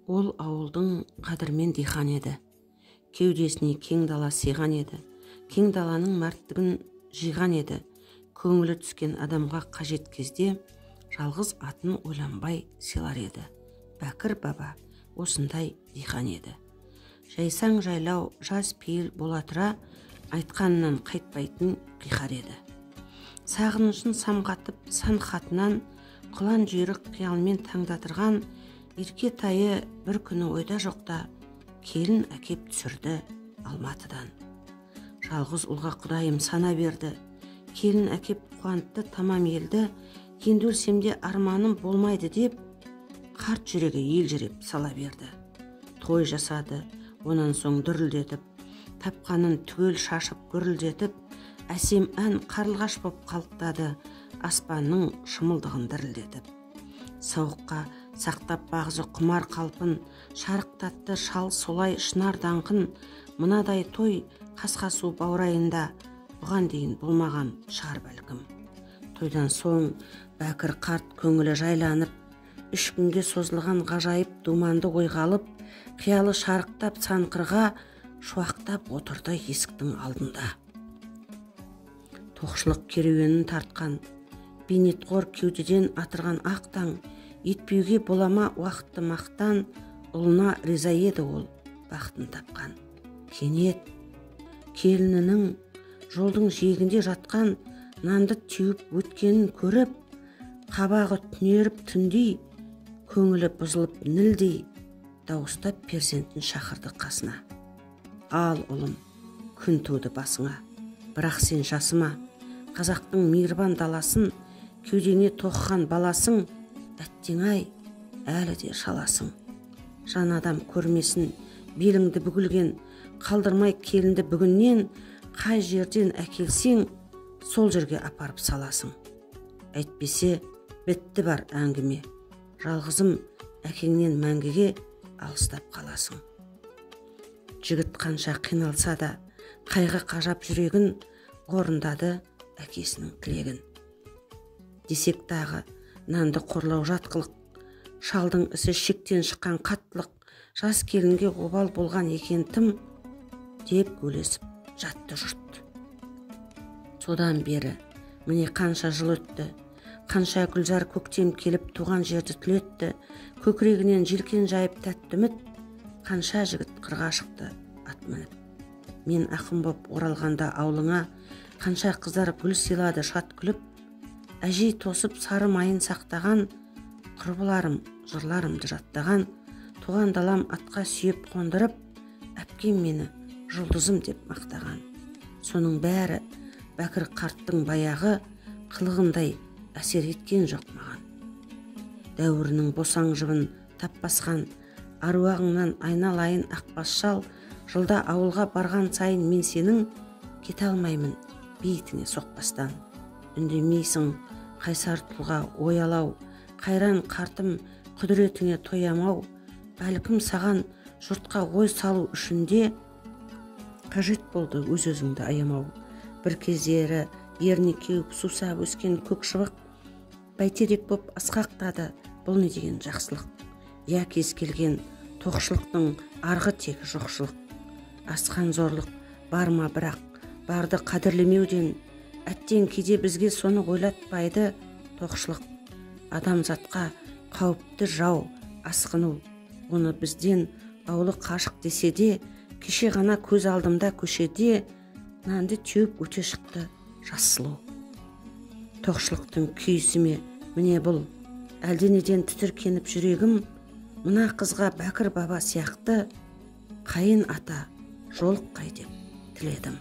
Ол ауылдың қадірмен дихан еді. Кеудесіне кең дала сыйған еді. Кең даланың мәрттігін жиған еді. Көңілі түскен адамға қажет кезде жалғыз атын ойланбай сыйлар еді. Бәкір баба осындай дихан еді. Жайсаң жайлау жас пейіл бола тұра айтқанынан қайтпайтын қиқар еді. Сағынышын самғатып сан хатынан құлан жүйрік қиялмен таңдатырған ерке тайы бір күні ойда жоқта келін әкеп түсірді Алматыдан. Жалғыз ұлға құдайым сана берді, келін әкеп қуантты тамам елді, енді өлсемде арманым болмайды деп қарт жүрегі елжіреп сала берді. Той жасады, онан соң дүрілдетіп, тапқанын түгел шашып гүрілдетіп, әсем ән қарлығаш боп қалықтады, аспанның шымылдығын дірілдетіп. Сауыққа сақтап бағзы құмар қалпын, шарықтатты шал солай шынар даңқын, мынадай той қасқасу баурайында бұған дейін болмаған шығар бәлкім. Тойдан соң Бәкір қарт көңілі жайланып, 3 күнге созылған ғажайып думанды ойға алып, қиялы шарықтап санқырға шуақтап отырды есіктің алдында. Тоқшылық керуенін тартқан, бейнетқор кеудеден атырған ақ таң, етпеуге болама уақытты мақтан, ұлына риза еді ол бақытын тапқан. Кенет келінінің жолдың жиегінде жатқан нанды теуіп өткенін көріп, қабағы түнеріп түндей, көңілі бұзылып нілдей, дауыстап перзентін шақырды қасына. Ал ұлым, күн туды басыңа, бірақ сен жасыма, қазақтың мейірбан даласын, кеудеңе тоқыған баласың, әттең-ай, әлі де шаласың. Жан адам көрмесін, беліңді бүгілген, қалдырмай келінді бүгіннен, қай жерден әкелсең, сол жерге апарып саласың. Әйтпесе, бітті бар әңгіме, жалғызым әкеңнен мәңгіге алыстап қаласың. Жігіт қанша қиналса да, қайғы қажап жүрегін орындады әкесінің тілегін. Десек тағы нанды қорлау жатқылық, шалдың ісі шектен шыққан қаттылық, жас келінге обал болған екен тым, деп гөлесіп жатты жұрт. Содан бері міне қанша жыл өтті, қанша гүлзар көктем келіп туған жерді түлетті, көкірегінен желкен жайып тәтті үміт, қанша жігіт қырға шықты ат мініп. Мен ақын боп оралғанда аулыңа, қанша қыздар гүл сыйлады шат күліп, әжей тосып сары майын сақтаған, құрбыларым жырларымды жаттаған, туған далам атқа сүйеп қондырып, әпкем мені жұлдызым деп мақтаған. Соның бәрі Бәкір қарттың баяғы қылығындай әсер еткен жоқ маған. Дәуірінің босаң жыбын таппасқан, аруағыңнан айналайын ақбас шал, жылда ауылға барған сайын мен сенің кете алмаймын бейітіңе соқпастан. Үндемейсің қайсар тұлға оялау, қайран қартым құдіретіңе тоямау, бәлкім саған жұртқа ой салу үшінде қажет болды өз-өзіңді аямау. Бір кездері еріне кеуіп сусап өскен көк шыбық бәйтерек боп асқақтады, бұл не деген жақсылық. Я кез келген тоқшылықтың арғы тегі жоқшылық. Асқан зорлық бар ма бірақ, барды қадірлемеуден, әттең кейде бізге соны ойлатпайды тоқшылық. Адамзатқа қауіпті жау асқыну, оны бізден аулы қашық десе де, кеше ғана көз алдымда көшеде нанды теуіп өте шықты жас сұлу. Тоқшылықтың күйісіме міне бұл, әлденеден тітіркеніп жүрегім, мына қызға Бәкір баба сияқты қайын ата жолыққай деп тіледім.